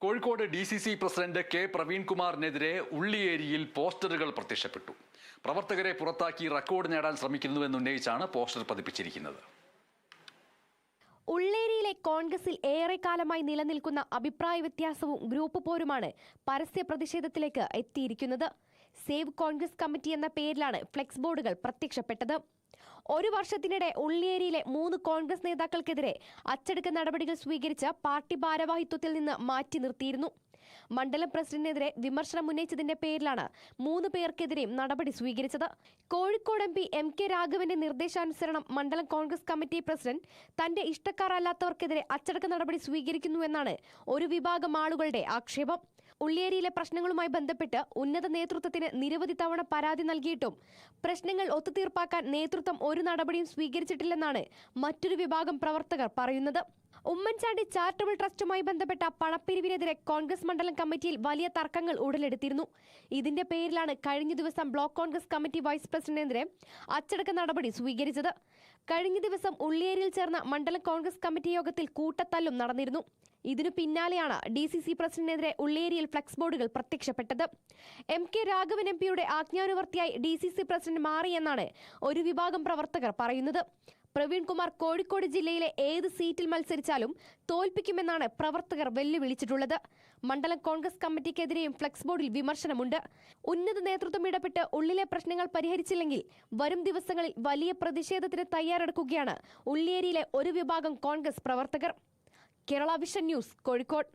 Kozhikode DCC president K പ്രവീൺകുമാറിനെതിരെ ഉള്ളിയേരിയിൽ പോസ്റ്ററുകൾ പ്രത്യക്ഷപ്പെട്ടു. പ്രവർത്തകരെ പുറത്താക്കി റെക്കോർഡ് നേടാൻ ശ്രമിക്കുന്നുവെന്നുന്നയിച്ചാണ് പോസ്റ്റർ പതിപ്പിച്ചിരിക്കുന്നത്. ഉള്ളേരിയിലെ കോൺഗ്രസിൽ ഏറെക്കാലമായി നിലനിൽക്കുന്ന അഭിപ്രായ വ്യത്യാസവും ഗ്രൂപ്പ് പോരുമാണ് പരസ്യ പ്രതിഷേധത്തിലേക്ക് എത്തിയിരിക്കുന്നത്. സേവ് കോൺഗ്രസ് കമ്മിറ്റി എന്ന പേരിലാണ് ഫ്ലെക്സ് ബോർഡുകൾ പ്രത്യക്ഷപ്പെട്ടത്. ഒരു വർഷത്തിനിടെ ഉള്ളിയേരിയിലെ 3 കോൺഗ്രസ് നേതാക്കൾക്കെതിരെ അച്ചടക്ക നടപടികൾ സ്വീകരിച്ച് പാർട്ടി ഭാരവാഹിത്വത്തിൽ നിന്ന് മാറ്റി നിർത്തിയിരുന്നു. മണ്ഡലം പ്രസിഡന്റിനെതിരെ വിമർശനം ഉന്നയിച്ചതിന്റെ പേരിലാണ് 3 പേർക്കെതിരെയും നടപടി സ്വീകരിച്ചത്. കോഴിക്കോട് MP MK രാഘവന്റെ നിർദ്ദേശാനുസരണം മണ്ഡലം കോൺഗ്രസ് കമ്മിറ്റി പ്രസിഡന്റ് തന്റെ ഇഷ്ടക്കാർ അല്ലാത്തവർക്കെതിരെ അച്ചടക്ക നടപടി സ്വീകരിക്കുന്നുവെന്നാണ് ഒരു വിഭാഗം ആളുകളുടെ ആക്ഷേപം. ഉള്ളിയേരിയിലെ പ്രശ്നങ്ങളുമായി ബന്ധപ്പെട്ട് ഉന്നത നേതൃത്വത്തിന് നിരവധി തവണ പരാതി നൽകിയിട്ടും പ്രശ്നങ്ങൾ ഒത്തുതീർപ്പാക്കാൻ നേതൃത്വം ഒരു നടപടിയും സ്വീകരിച്ചിട്ടില്ലെന്നാണ് മറ്റൊരു വിഭാഗം പ്രവർത്തകർ പറയുന്നത്. ഉമ്മൻചാണ്ടി ചാരിറ്റബിൾ ട്രസ്റ്റുമായി ബന്ധപ്പെട്ട പണപ്പിരിവിനെതിരെ കോൺഗ്രസ് മണ്ഡലം കമ്മിറ്റിയിൽ വലിയ തർക്കങ്ങൾ ഉടലെടുത്തിരുന്നു. ഇതിന്റെ പേരിലാണ് കഴിഞ്ഞ ദിവസം ബ്ലോക്ക് കോൺഗ്രസ് കമ്മിറ്റി വൈസ് പ്രസിഡന്റിനെതിരെ അച്ചടക്ക നടപടി സ്വീകരിച്ചത്. കഴിഞ്ഞ ദിവസം ഉള്ളിയേരിയിൽ ചേർന്ന മണ്ഡലം കോൺഗ്രസ് കമ്മിറ്റി യോഗത്തിൽ കൂട്ടത്തല്ലും നടന്നിരുന്നു. ഇതിനു പിന്നാലെയാണ് DCC പ്രസിഡന്റിനെതിരെ ഉള്ളേരിയിൽ ഫ്ലെക്സ് ബോർഡുകൾ പ്രത്യക്ഷപ്പെട്ടത്. MK രാഘവൻ MPയുടെ ആജ്ഞാനുവർത്തിയായി DCC പ്രസിഡന്റ് മാറിയെന്നാണ് ഒരു വിഭാഗം പ്രവർത്തകർ പറയുന്നത്. പ്രവീൺകുമാർ കോഴിക്കോട് ജില്ലയിലെ ഏത് സീറ്റിൽ മത്സരിച്ചാലും തോൽപ്പിക്കുമെന്നാണ് പ്രവർത്തകർ വെല്ലുവിളിച്ചിട്ടുള്ളത്. മണ്ഡലം കോൺഗ്രസ് കമ്മിറ്റിക്കെതിരെയും ഫ്ലെക്സ് ബോർഡിൽ വിമർശനമുണ്ട്. ഉന്നത നേതൃത്വം ഇടപെട്ട് ഉള്ളിലെ പ്രശ്നങ്ങൾ പരിഹരിച്ചില്ലെങ്കിൽ വരും ദിവസങ്ങളിൽ വലിയ പ്രതിഷേധത്തിന് തയ്യാറെടുക്കുകയാണ് ഉള്ളിയേരിയിലെ ഒരു വിഭാഗം കോൺഗ്രസ് പ്രവർത്തകർ. Kerala vision news, Kozhikode.